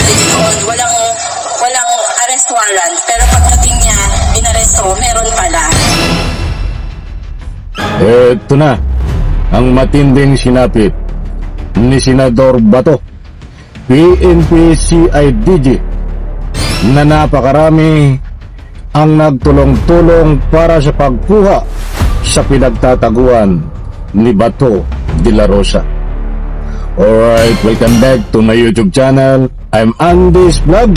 nalilito doon. Walang arrest warrant. Pero pagdating niya, inaresto, meron pala. Ito na ang matinding sinapit ni Senador Bato, PNP CIDG, na napakarami ang nagtulong-tulong para sa pagkuha sa pinagtataguan ni Bato de la Rosa. Alright, welcome back to my YouTube channel. I'm Andy's Vlog.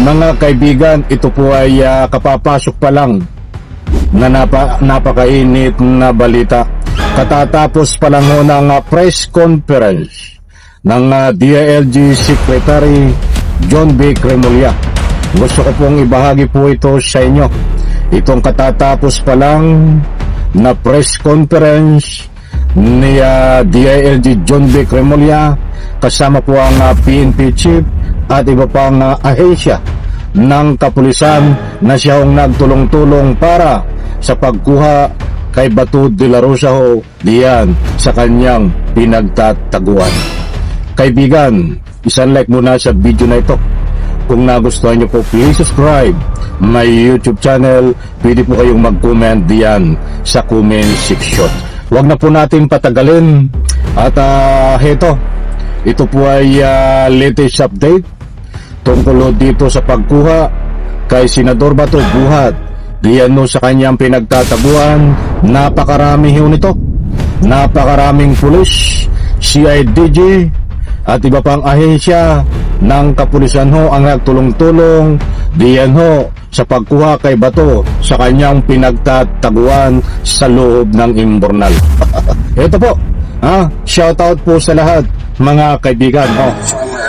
Mga kaibigan, ito po ay kapapasok pa lang na napakainit na balita. Katatapos pa lang ho ng press conference ng DILG Secretary John B. Cremolya. Gusto ko pong ibahagi po ito sa inyo. Itong katatapos pa lang na press conference ni DILG John B. Cremolya, kasama po ang PNP Chief at iba pang ahensya ng kapulisan na siyang nagtulong-tulong para sa pagkuha kay Bato de la Rosa ho diyan sa kanyang pinagtataguan. Kaibigan, isang like muna sa video na ito. Kung nagustuhan nyo po, please subscribe my YouTube channel. Pwede po kayong mag-comment diyan sa comment section. Huwag na po natin patagalin. At ito po ay latest update tungkol dito sa pagkuha kay Senador Bato buhat diyan no sa kanyang pinagtataguan. Napakarami ho nito, napakaraming pulis, CIDG at iba pang ahensya ng kapulisan ho ang nagtulong-tulong diyan ho sa pagkuha kay Bato sa kanyang pinagtataguan sa loob ng Imbornal. Ito po, shoutout po sa lahat mga kaibigan. Former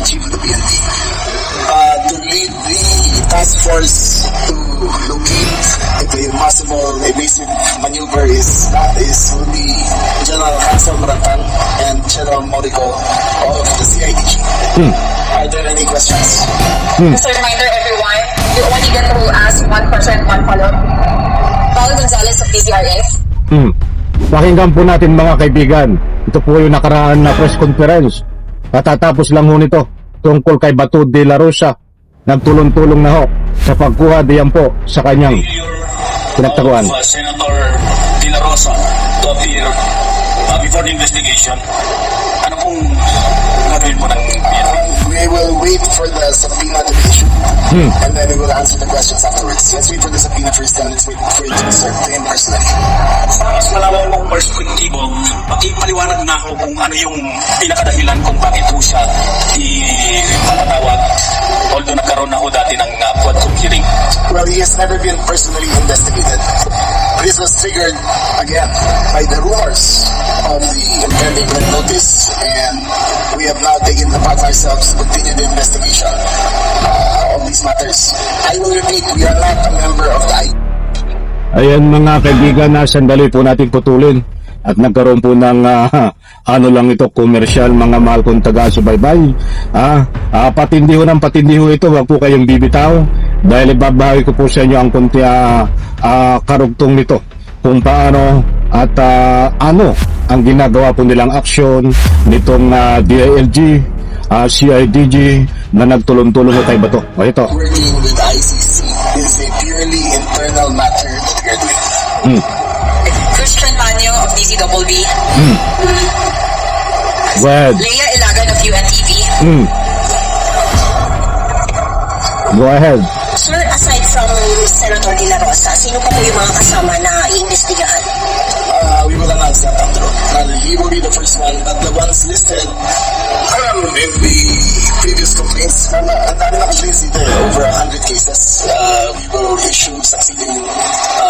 Chief of the PNP to lead the task force to locate if a possible evasive maneuver is will be General Hansel Maratan and General Morico of the CIDG. Are there any questions? Just a reminder everyone, you only get to ask one question, one follow-up. Paul Gonzales of DZRF. Pakinggan po natin mga kaibigan. Ito po yung nakaraan na press conference. Katatapos lang ho nito tungkol kay Bato de la Rosa. Nagtulong-tulong na ho sa pagkuha diyan po sa kanyang pinagtaguan. Senator de la Rosa to appear before the investigation. Ano pong gagawin mo ng PNP? We will wait for the subpoena to be issued and then we will answer the questions afterwards. Let's wait for the subpoena first and let's wait for it to be served to him personally. Para mas malaman mong perspektibo, pakipaliwanag na ako kung ano yung pinakadahilan kung bakit po siya ipapatawag. Although nagkaroon na ho dati ng quadcom hearing. Well, he has never been personally investigated. This was triggered again by the rumors of the impending red notice, and we have now taken it upon ourselves to continue the investigation of these matters. I will repeat, we are not a member of the Ayan mga kaibigan, sandali po natin putulin. At nagkaroon po ng ano lang ito, komersyal, mga mahal kong taga-subaybay. Patindiho ng patindiho ito, wag po kayong bibitaw. Dahil ibabahagi ko po sa inyo ang kunti karugtong nito. Kung paano at ano ang ginagawa po nilang aksyon nitong DILG, CIDG na nagtulong-tulong kay Bato. Ito. working with ICC. This is a purely internal matter that we are doing. Christian Manyo of DZWB. Go ahead. Leia Ilagan of UNTV. Go ahead. Sir, aside from Senator De La Rosa, sino pa po yung mga kasama na iimbestigahan? We will announce that after all. He will be the first one, but the ones listed in the previous complaints, ang dami na complaints dito, over 100 cases. We will issue succeeding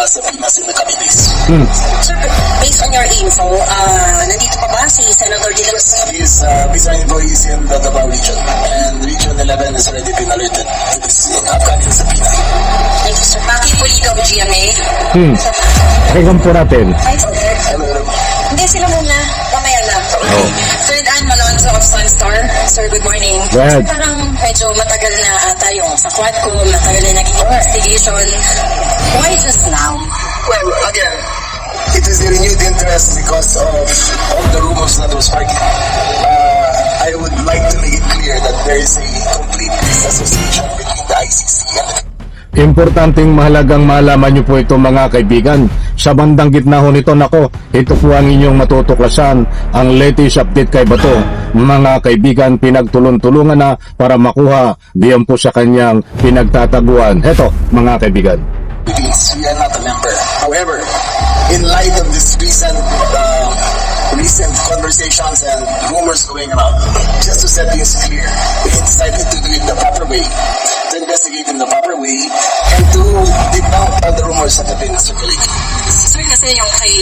subpoenas in the coming days. Sir, based on your info, nandito pa ba si Senator De La Rosa? His is in the Davao region, and Region 11 has already been alerted to this upcoming subpoena. Thank you, sir. Paki Pulido of GMA. Pakinggan po natin. Hi, sir. Hindi, sila muna. Mamaya lang. Third Ann Malonzo of Sunstar. Sir, good morning. Go ahead. Sir, parang medyo matagal na ata yung sa Quadcom, matagal na naging investigation. Why just now? Well, again, it is a renewed interest because of all the rumors that was sparking. I would that there is a complete disassociation between the ICC and the Importanteng mahalagang malaman niyo po ito mga kaibigan. Sa bandang gitna ho nito, nako, ito po ang inyong matutuklasan, ang latest update kay Bato. Mga kaibigan, pinagtulong-tulungan na para makuha diyan po sa kanyang pinagtataguan. Heto, mga kaibigan. Philippines. We are not a member. However, in light of this recent conversations and rumors going around, just to set things clear, we decided to do it the proper way, to investigate in the proper way, and to debunk all the rumors that have been circulating. Sir, kasi yung kay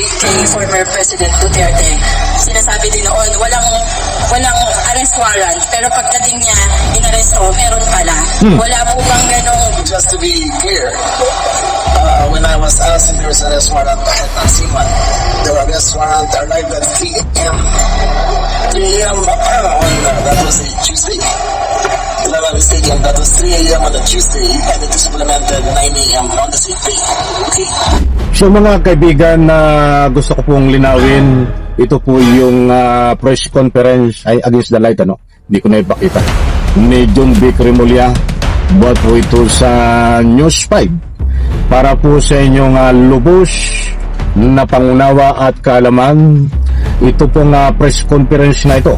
former President Duterte, sinasabi din noon, walang arrest warrant, pero pagdating niya, inaresto, meron pala. Wala po bang ganong... Just to be clear, when I was asked if there was an arrest warrant, I had not seen one. The arrest warrant arrived at 3 a.m. 3 a.m. That was a Tuesday. If I'm not mistaken, that was 3 a.m. on a Tuesday, and it was supplemented 9 a.m. on the same day. Okay. So mga kaibigan, na gusto ko pong linawin, ito po yung press conference ay against the light, ano? Hindi ko na ipakita. Ni John B. Cremolya, buhat po ito sa News 5 para po sa inyong lubos na pangunawa at kaalaman. Ito pong press conference na ito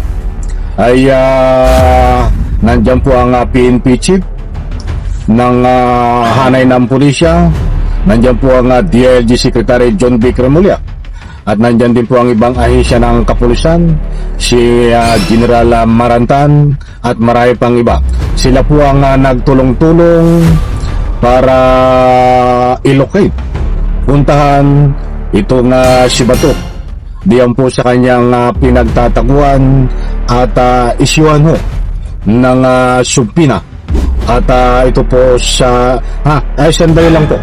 ay nandyan po ang PNP chief ng hanay ng pulisya, nandyan po ang DILG Secretary John B. Cremolya, at nandyan din po ang ibang ahensya ng kapulisan, si General Marantan at marami pang iba. Sila po ang nagtulong-tulong para i-locate, puntahan itong si Bato diyan po sa kanyang pinagtataguan at isyuhan ho ng subpina. At ito po sa sandali lang po,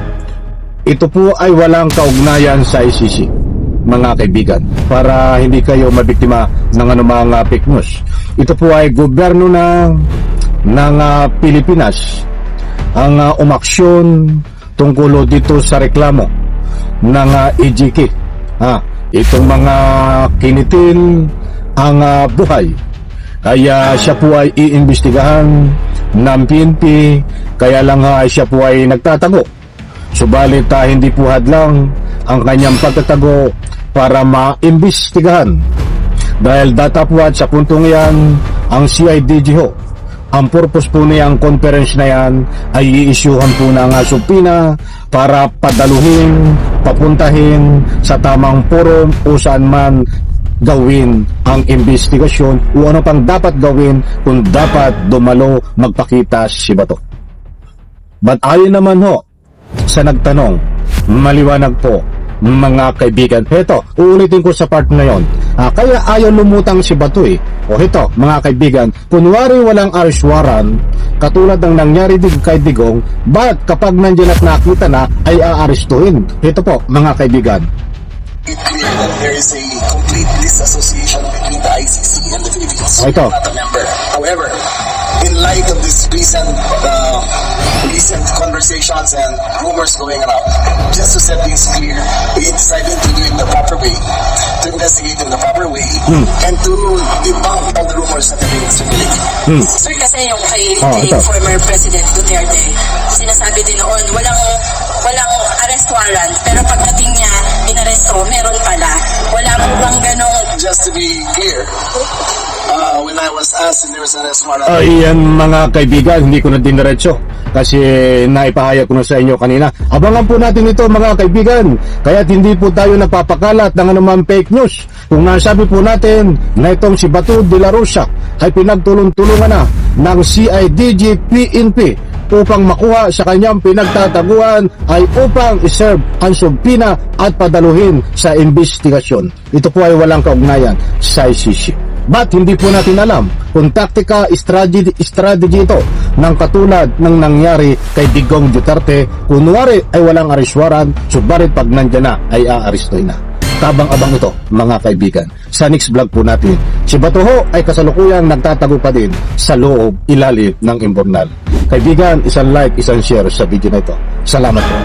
ito po ay walang kaugnayan sa ICC mga kaibigan, para hindi kayo mabiktima ng anumang fake news. Ito po ay gobyerno ng Pilipinas ang umaksyon tungkol dito sa reklamo ng EJK. Itong mga kinitil ang buhay, kaya siya po ay iimbestigahan ng PNP, kaya lang siya po ay nagtatago. Subalit hindi po hadlang ang kanyang pagtatago para maimbestigahan, dahil datapwat sa puntong yan ang CIDG ho. Ang purpose po niyang conference na yan ay i-issuehan po ng subpina para padaluhin, papuntahin sa tamang forum o saan man gawin ang investigasyon o ano pang dapat gawin kung dapat dumalo magpakita si Bato. But ayon naman ho sa nagtanong, maliwanag po mga kaibigan. Heto, uulitin ko sa part na yon. Kaya ayaw lumutang si Bato O heto, mga kaibigan, kunwari walang arrest warrant, katulad ng nangyari din kay Digong, ba't kapag nandiyan at nakita na ay aarestuhin? Heto po, mga kaibigan. It's clear that there is a complete disassociation between the ICC and the Philippines. Ito. We are not a member. However, in light of this recent conversations and rumors going around, just to set things clear, we decided to do it the proper way, to investigate in the proper way, and to debunk all the rumors that have been circulating. Sir, kasi yung kay ito. former President Duterte, sinasabi din noon, walang arrest warrant, pero pagdating niya, inaresto, meron pala. Wala po bang ganong... Just to be clear, when I was asked if there was an arrest warrant, Ayan mga kaibigan, hindi ko na diniretso kasi naipahayag ko na sa inyo kanina. Abangan po natin ito mga kaibigan, kaya't hindi po tayo nagpapakalat ng anumang fake news. Kung nasabi po natin na itong si Bato de la Rosa ay pinagtulong-tulungan na ng CIDG PNP upang makuha sa kanyang pinagtataguan ay upang iserve ang subpina at padaluhin sa investigasyon. Ito po ay walang kaugnayan sa ICC. But hindi po natin alam kung taktika, strategy ito ng katulad ng nangyari kay Digong Duterte. Kunwari ay walang arrest warrant, subalit pag nandyan na ay aarestuhin na. Tabang-abang ito mga kaibigan. Sa next vlog po natin, si Bato ho ay kasalukuyang nagtatago pa din sa loob ilalim ng imburnal. Kaibigan, isang like, isang share sa video na ito. Salamat po.